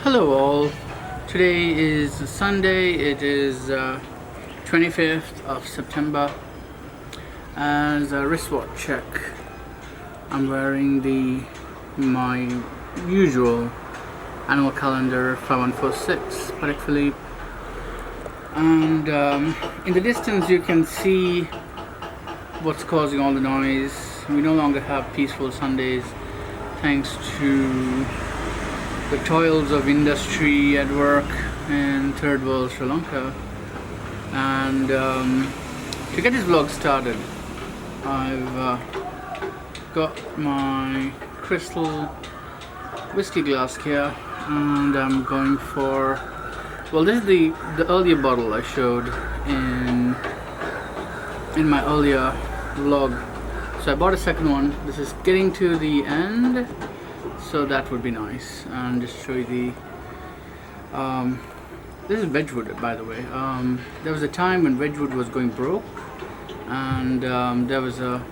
Hello all. Today is Sunday. It is 25th of September. As a wristwatch check, I'm wearing my usual annual calendar 5146 Patek Philippe, and in the distance you can see what's causing all the noise. We no longer have peaceful Sundays thanks to the toils of industry at work in third world Sri Lanka. And to get this vlog started, I've got my crystal whiskey glass here, and I'm going for, well, this is the earlier bottle I showed in my earlier vlog. So I bought a second one. This is getting to the end, so that would be nice. And just show you the this is Wedgwood, by the way. There was a time when Wedgwood was going broke, and there was a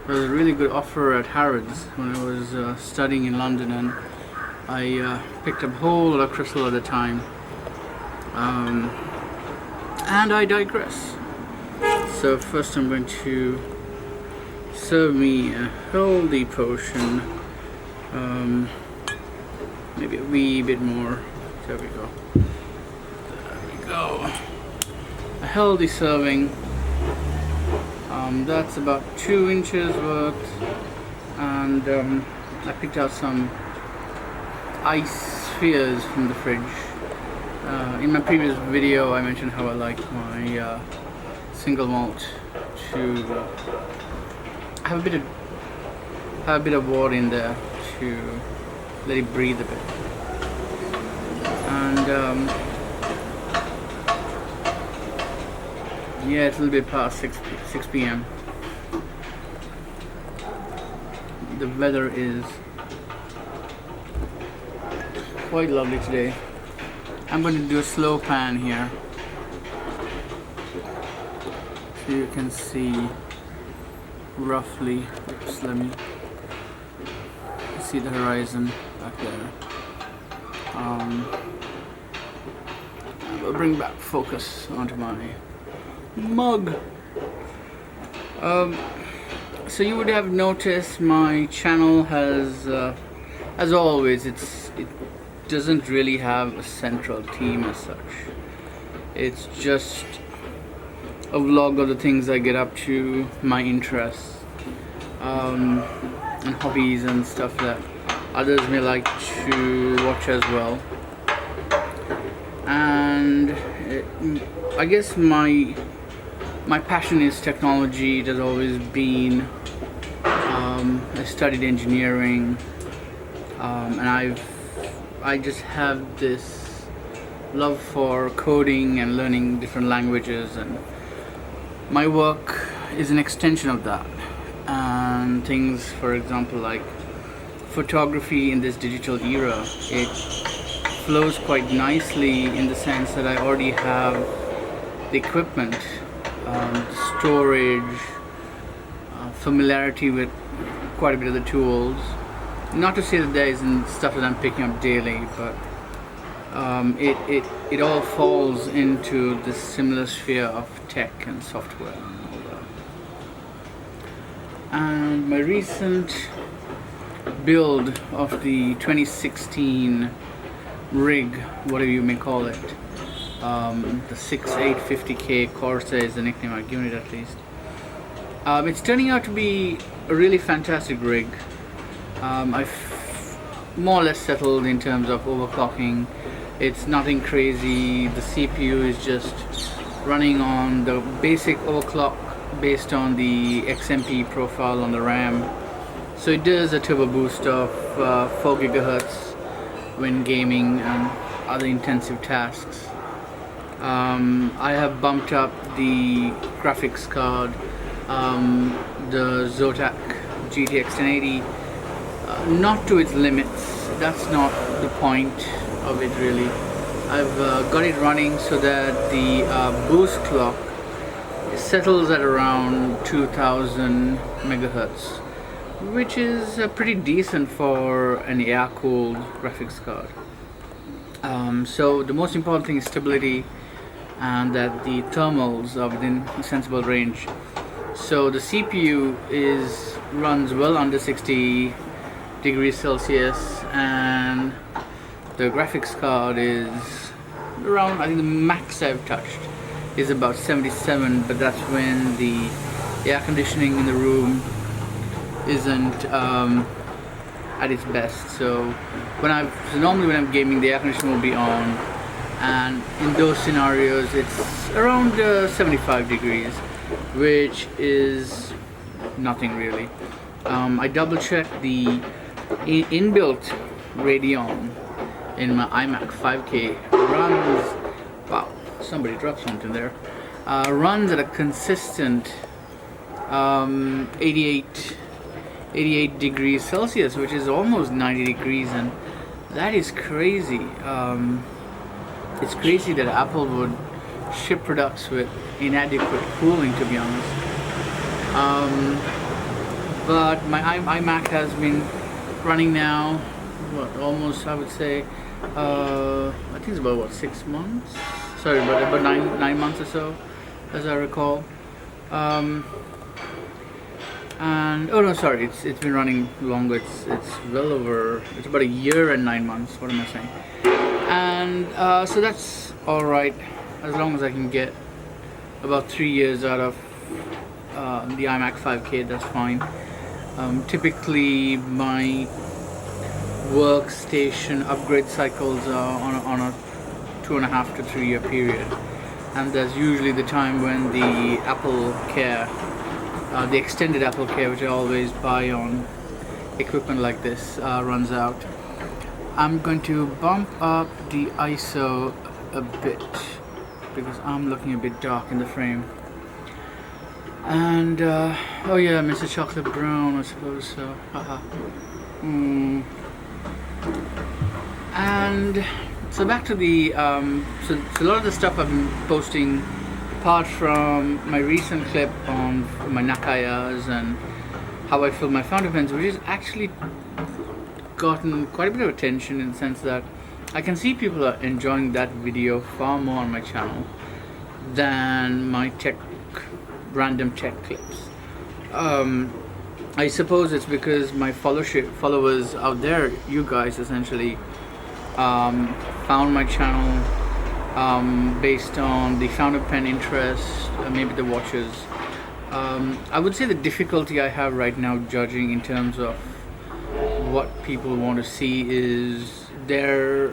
really good offer at Harrods when I was studying in London, and I picked up a whole lot of crystal at a time. And I digress. So first I'm going to serve me a healthy potion. Maybe a wee bit more. There we go. There we go. A healthy serving. That's about 2 inches worth, and I picked out some ice spheres from the fridge. In my previous video, I mentioned how I like my single malt to have a bit of water in there to let it breathe a bit. And yeah, it's a little bit past 6 p.m. The weather is quite lovely today. I'm going to do a slow pan here, so you can see roughly. Oops, let me see the horizon back there. I'll bring back focus onto my mug. So you would have noticed my channel has, as always, it doesn't really have a central theme as such. It's just a vlog of the things I get up to, my interests, and hobbies and stuff that others may like to watch as well. And I guess my passion is technology. It has always been. I studied engineering, and I just have this love for coding and learning different languages, and my work is an extension of that. And things, for example, like photography in this digital era, it flows quite nicely in the sense that I already have the equipment, storage, familiarity with quite a bit of the tools. Not to say that there isn't stuff that I'm picking up daily, but it all falls into this similar sphere of tech and software and all that. And my recent build of the 2016 rig, whatever you may call it, the 6850K Corsair is the nickname I've given it, at least. It's turning out to be a really fantastic rig. I've more or less settled in terms of overclocking. It's nothing crazy. The CPU is just running on the basic overclock based on the XMP profile on the RAM. So it does a turbo boost of 4 GHz when gaming and other intensive tasks. I have bumped up the graphics card, the Zotac GTX 1080, not to its limits. That's not the point of it really. I've got it running so that the boost clock settles at around 2000 megahertz, which is pretty decent for an air-cooled graphics card. So the most important thing is stability and that the thermals are within a sensible range. So the CPU runs well under 60 degrees Celsius, and the graphics card is around, I think the max I've touched is about 77, but that's when the air conditioning in the room isn't at its best. So normally when I'm gaming, the air conditioning will be on, and in those scenarios it's around 75 degrees, which is nothing really. I double checked the inbuilt Radeon in my iMac 5K runs, wow, somebody dropped something there, runs at a consistent 88 degrees Celsius, which is almost 90 degrees, and that is crazy. It's crazy that Apple would ship products with inadequate cooling, to be honest. But my iMac has been running now, almost, I would say, I think it's about 6 months. Sorry, about 9 months or so, as I recall. And oh no, sorry, it's been running longer. It's well over. It's about 1 year and 9 months. What am I saying? And so that's all right, as long as I can get about 3 years out of the iMac 5K. That's fine. Typically, my workstation upgrade cycles are on a 2.5 to 3 year period, and that's usually the time when the Apple Care, the extended Apple Care, which I always buy on equipment like this, runs out. I'm going to bump up the ISO a bit because I'm looking a bit dark in the frame. And oh yeah, Mr. Chocolate Brown, I suppose so. Haha. And so back to the so a lot of the stuff I've been posting, apart from my recent clip on my Nakayas and how I fill my fountain pens, which has actually gotten quite a bit of attention, in the sense that I can see people are enjoying that video far more on my channel than my random tech clips. I suppose it's because my followers out there, you guys essentially, found my channel based on the fountain pen interest, maybe the watches. I would say the difficulty I have right now judging in terms of what people want to see is there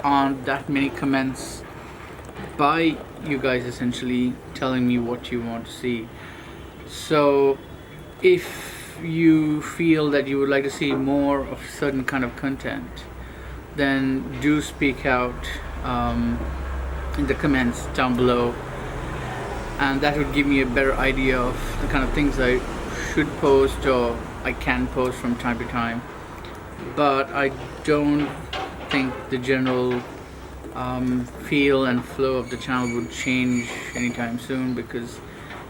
aren't that many comments by you guys essentially telling me what you want to see. So if you feel that you would like to see more of certain kind of content, then do speak out in the comments down below, and that would give me a better idea of the kind of things I should post or I can post from time to time. But I don't think the general feel and flow of the channel would change anytime soon, because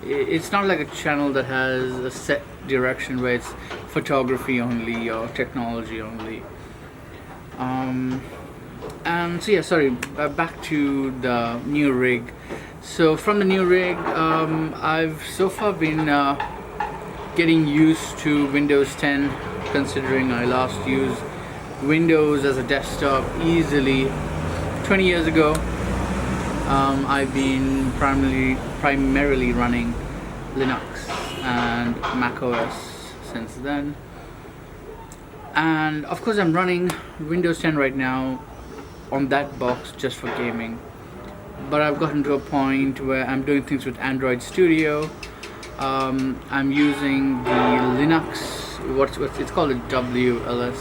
it's not like a channel that has a set direction where it's photography only or technology only. And so yeah, sorry, back to the new rig. So from the new rig, I've so far been getting used to Windows 10, considering I last used Windows as a desktop easily 20 years ago. I've been primarily running Linux and Mac OS since then, and of course I'm running Windows 10 right now on that box just for gaming. But I've gotten to a point where I'm doing things with Android Studio. I'm using the Linux, it's called a WLS,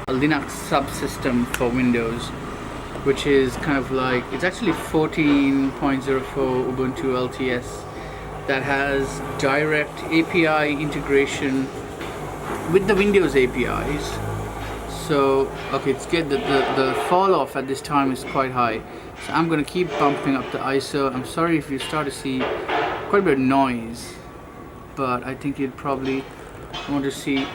a Linux Subsystem for Windows, which is kind of like, it's actually 14.04 Ubuntu LTS that has direct API integration with the Windows APIs. So okay, it's good that the fall off at this time is quite high, so I'm going to keep bumping up the ISO. I'm sorry if you start to see quite a bit of noise, but I think you'd probably want to see,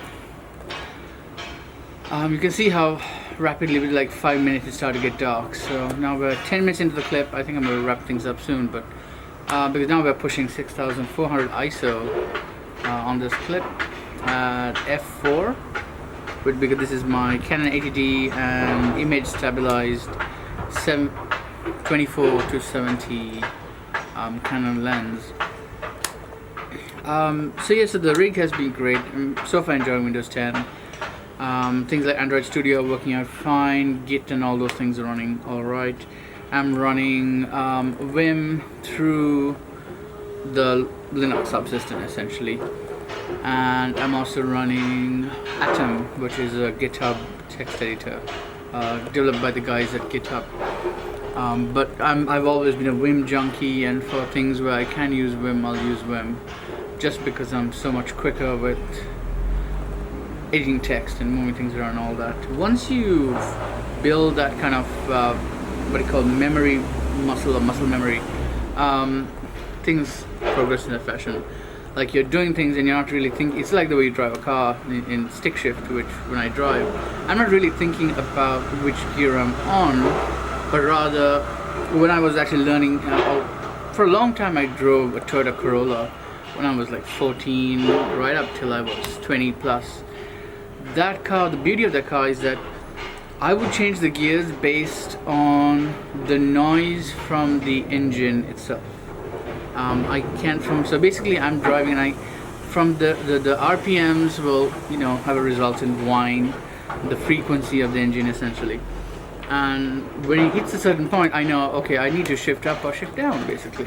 you can see how rapidly with like 5 minutes it started to get dark. So now we're 10 minutes into the clip. I think I'm going to wrap things up soon, but because now we're pushing 6400 ISO on this clip at f4, because this is my Canon 80D and image stabilized 24 to 70 Canon lens. So yeah, so the rig has been great. I'm so far enjoying Windows 10. Things like Android Studio are working out fine. Git and all those things are running alright. I'm running Vim through the Linux Subsystem essentially, and I'm also running Atom, which is a GitHub text editor developed by the guys at GitHub. But I've always been a Vim junkie, and for things where I can use Vim, I'll use Vim, just because I'm so much quicker with editing text and moving things around and all that. Once you build that kind of what you call memory muscle or muscle memory, things progress in a fashion. Like you're doing things and you're not really thinking. It's like the way you drive a car in stick shift, which when I drive, I'm not really thinking about which gear I'm on, but rather when I was actually learning. For a long time I drove a Toyota Corolla when I was like 14, right up till I was 20 plus. That car, the beauty of that car is that I would change the gears based on the noise from the engine itself. So basically I'm driving and from the RPMs will, have a resultant whine, the frequency of the engine essentially. And when it hits a certain point, I know, okay, I need to shift up or shift down basically.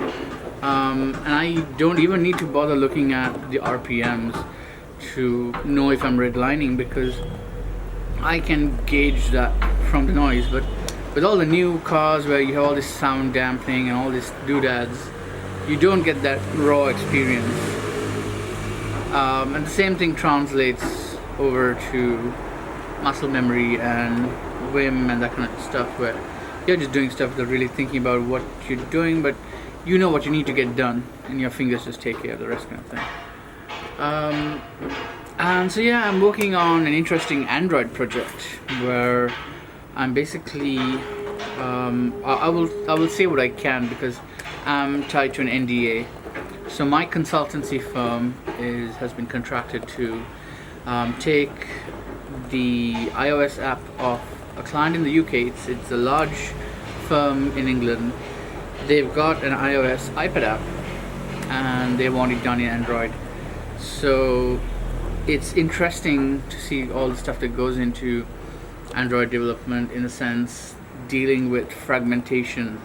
And I don't even need to bother looking at the RPMs to know if I'm redlining, because I can gauge that from the noise. But with all the new cars where you have all this sound damping and all these doodads, you don't get that raw experience. And the same thing translates over to muscle memory and Vim and that kind of stuff, where you're just doing stuff without really thinking about what you're doing, but you know what you need to get done and your fingers just take care of the rest kind of thing. And so yeah, I'm working on an interesting Android project where I'm basically I will say what I can because I'm tied to an NDA. So my consultancy firm has been contracted to take the iOS app of a client in the UK. It's a large firm in England. They've got an iOS iPad app and they want it done in Android. So it's interesting to see all the stuff that goes into Android development, in a sense, dealing with fragmentation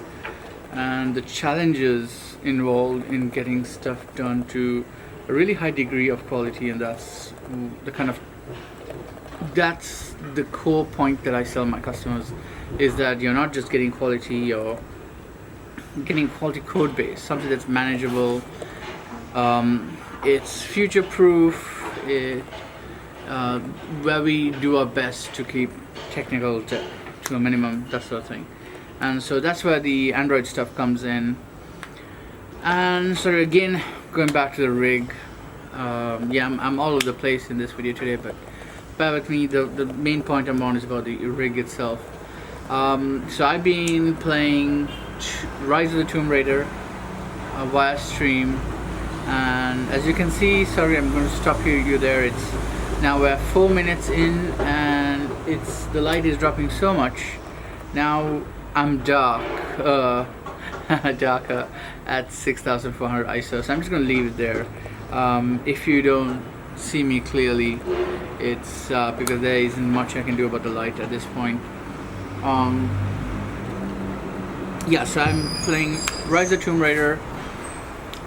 and the challenges involved in getting stuff done to a really high degree of quality. And that's the core point that I sell my customers, is that you're not just getting quality, you're getting quality code base, something that's manageable, it's future proof, where we do our best to keep technical to a minimum, that sort of thing. And so that's where the Android stuff comes in. And so again, going back to the rig, I'm all over the place in this video today, but bear with me. The main point I'm on is about the rig itself. So I've been playing Rise of the Tomb Raider via stream, and as you can see, sorry, I'm going to stop you there. It's now we're 4 minutes in, and the light is dropping so much. Now I'm darker at 6400 ISO, so I'm just going to leave it there. If you don't see me clearly, it's because there isn't much I can do about the light at this point. So I'm playing Rise of Tomb Raider.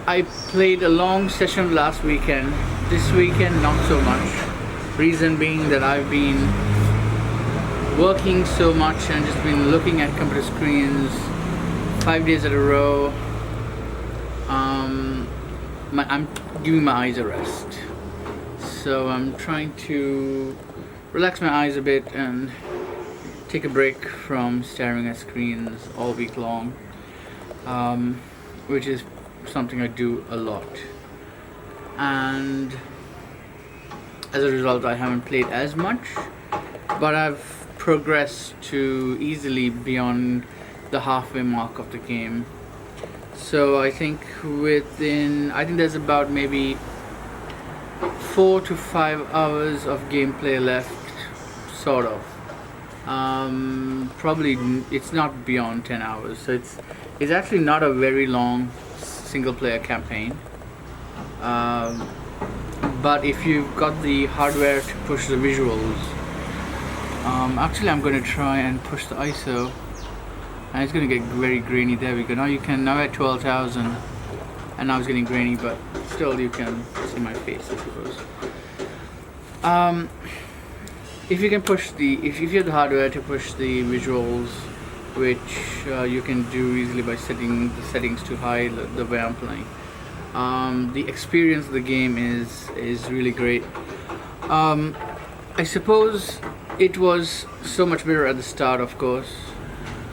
I played a long session last weekend. This weekend, not so much. Reason being that I've been working so much and just been looking at computer screens 5 days in a row. I'm giving my eyes a rest. So I'm trying to relax my eyes a bit and take a break from staring at screens all week long, which is something I do a lot. And as a result, I haven't played as much, but I've progress to easily beyond the halfway mark of the game. So I think there's about maybe 4 to 5 hours of gameplay left, sort of. Probably it's not beyond 10 hours, so it's actually not a very long single player campaign. But if you've got the hardware to push the visuals, actually I'm going to try and push the ISO, and it's going to get very grainy. There we go. Now at 12,000, and now it's getting grainy, but still you can see my face, I suppose. If you can if you have the hardware to push the visuals, which you can do easily by setting the settings to high the way I'm playing, the experience of the game is really great. I suppose it was so much better at the start, of course,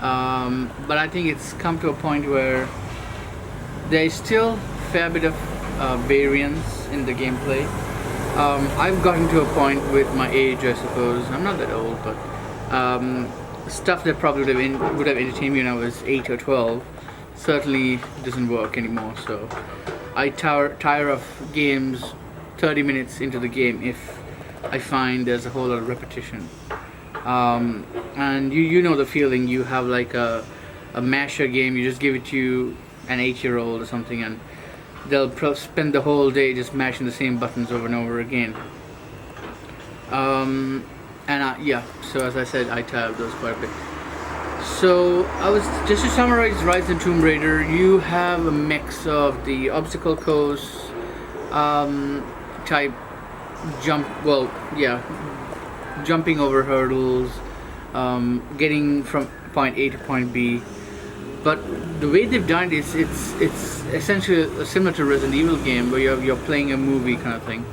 but I think it's come to a point where there is still a fair bit of variance in the gameplay. I've gotten to a point with my age, I suppose. I'm not that old, but stuff that probably would have entertained me when I was 8 or 12 certainly doesn't work anymore. So I tire of games 30 minutes into the game if I find there's a whole lot of repetition. And you know the feeling. You have like a masher game, you just give it to an 8-year-old or something, and they'll spend the whole day just mashing the same buttons over and over again. Yeah, so as I said, I tire of those quite a bit. So just to summarize Rise of Tomb Raider, you have a mix of the obstacle course type jumping over hurdles, getting from point A to point B. But the way they've done it is it's essentially similar to Resident Evil game, where you're playing a movie kind of thing.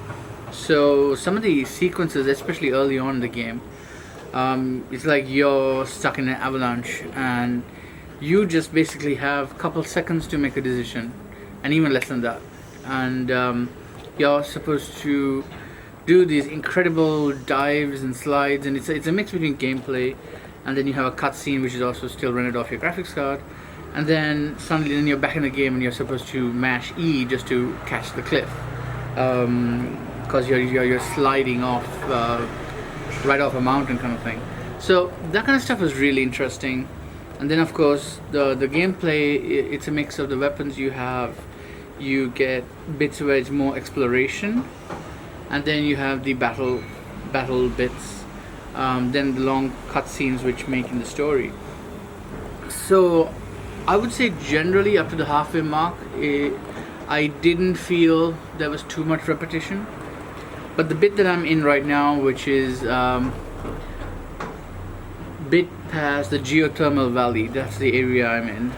So some of the sequences, especially early on in the game, it's like you're stuck in an avalanche and you just basically have a couple seconds to make a decision, and even less than that. And you're supposed to do these incredible dives and slides, and it's a mix between gameplay, and then you have a cutscene which is also still rendered off your graphics card, and then suddenly you're back in the game and you're supposed to mash E just to catch the cliff, because you're sliding off right off a mountain kind of thing. So that kind of stuff is really interesting. And then of course the gameplay, it's a mix of the weapons you have. You get bits where it's more exploration, and then you have the battle bits, then the long cutscenes which make in the story. So I would say generally up to the halfway mark, I didn't feel there was too much repetition. But the bit that I'm in right now, which is bit past the geothermal valley, that's the area I'm in,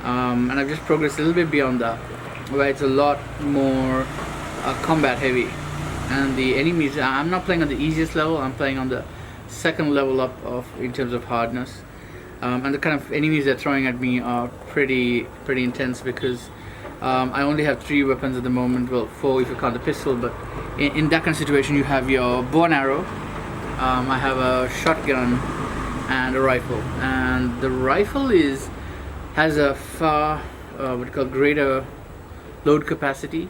and I've just progressed a little bit beyond that, where it's a lot more combat heavy, and the enemies, I'm not playing on the easiest level, I'm playing on the second level up in terms of hardness, and the kind of enemies they're throwing at me are pretty intense, because I only have 3 weapons at the moment, well 4 if you count the pistol, but in that kind of situation you have your bow and arrow, I have a shotgun and a rifle, and the rifle has a far greater load capacity,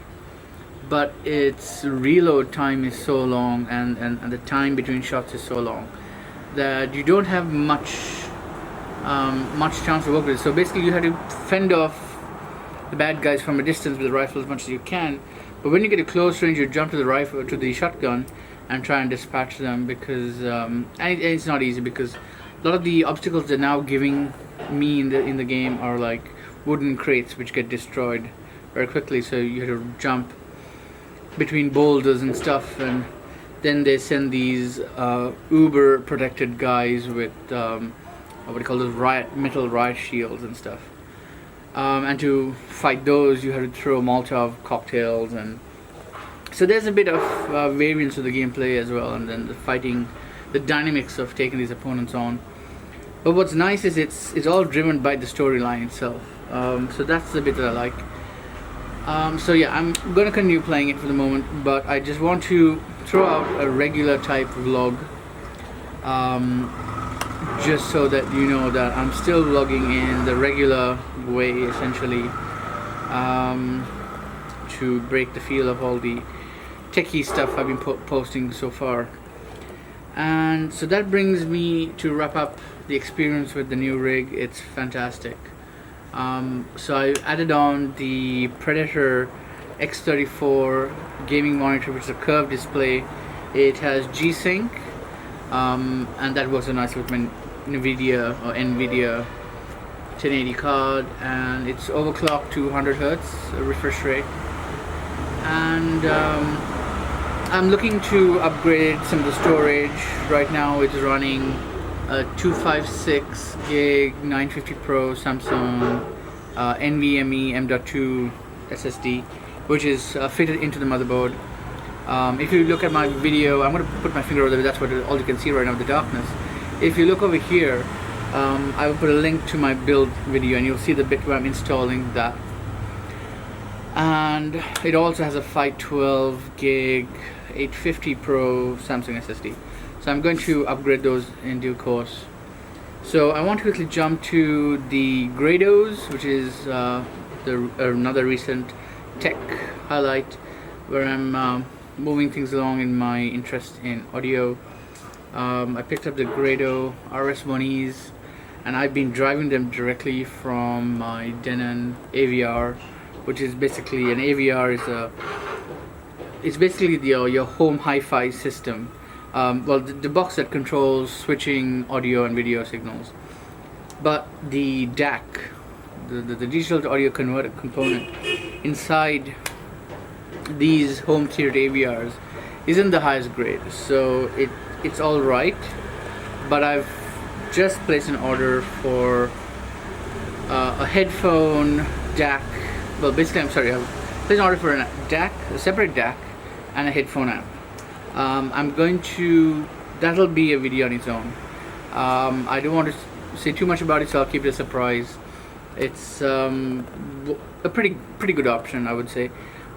but its reload time is so long, and the time between shots is so long that you don't have much chance to work with it. So basically you have to fend off the bad guys from a distance with the rifle as much as you can, but when you get to close range you jump to the shotgun and try and dispatch them, because and it's not easy, because a lot of the obstacles they're now giving me in the game are like wooden crates which get destroyed very quickly, so you have to jump between boulders and stuff, and then they send these uber protected guys with what do you call those metal riot shields and stuff, and to fight those you have to throw Molotov cocktails, and so there's a bit of variance to the gameplay as well, and then the dynamics of taking these opponents on. But what's nice is it's all driven by the storyline itself, so that's the bit that I like. So yeah, I'm gonna continue playing it for the moment, but I just want to throw out a regular type vlog just so that you know that I'm still vlogging in the regular way, essentially, to break the feel of all the techie stuff I've been posting so far. And so that brings me to wrap up the experience with the new rig. It's fantastic. So I added on the Predator X34 gaming monitor, which is a curved display. It has G-Sync, and that works so nicely with my NVIDIA 1080 card, and it's overclocked to 100 Hertz refresh rate. And I'm looking to upgrade some of the storage. Right now it's running a 256 gig 950 Pro Samsung NVMe M.2 SSD, which is fitted into the motherboard. If you look at my video, I'm going to put my finger over there, that's what all you can see right now, the darkness. If you look over here, I will put a link to my build video, and you'll see the bit where I'm installing that. And it also has a 512 gig 850 Pro Samsung SSD. So I'm going to upgrade those in due course. So I want to quickly jump to the Grados, which is another recent tech highlight, where I'm moving things along in my interest in audio. I picked up the Grado RS1es, and I've been driving them directly from my Denon AVR, which is basically an AVR it's basically your home hi-fi system. Well, the box that controls switching audio and video signals, but the DAC, the digital to audio converter component inside these home theater AVRs isn't the highest grade, so it's all right. But I've just placed an order for a headphone DAC. Well, basically, I'm sorry, I've placed an order for a DAC, a separate DAC, and a headphone amp. I'm going to, that'll be a video on its own. I don't want to say too much about it, so I'll keep it a surprise. It's a pretty good option, I would say.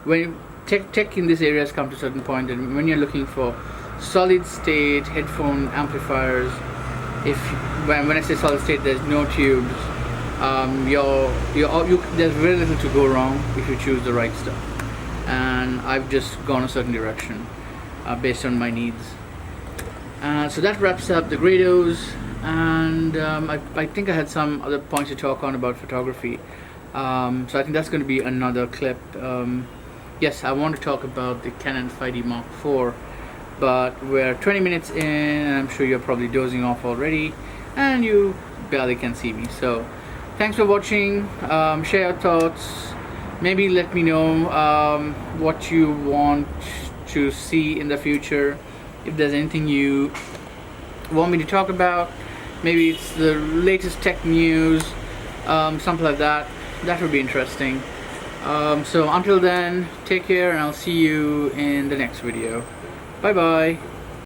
When tech in this area has come to a certain point, and when you're looking for solid state headphone amplifiers, when I say solid state, there's no tubes. There's very little to go wrong if you choose the right stuff. And I've just gone a certain direction based on my needs. So that wraps up the Grados, and I think I had some other points to talk on about photography. So I think that's going to be another clip. Yes, I want to talk about the Canon 5D Mark IV, but we're 20 minutes in, and I'm sure you're probably dozing off already, and you barely can see me. So thanks for watching. Share your thoughts. Maybe let me know what you want to see in the future. If there's anything you want me to talk about, maybe it's the latest tech news, something like that. That would be interesting. So until then, take care, and I'll see you in the next video. Bye bye.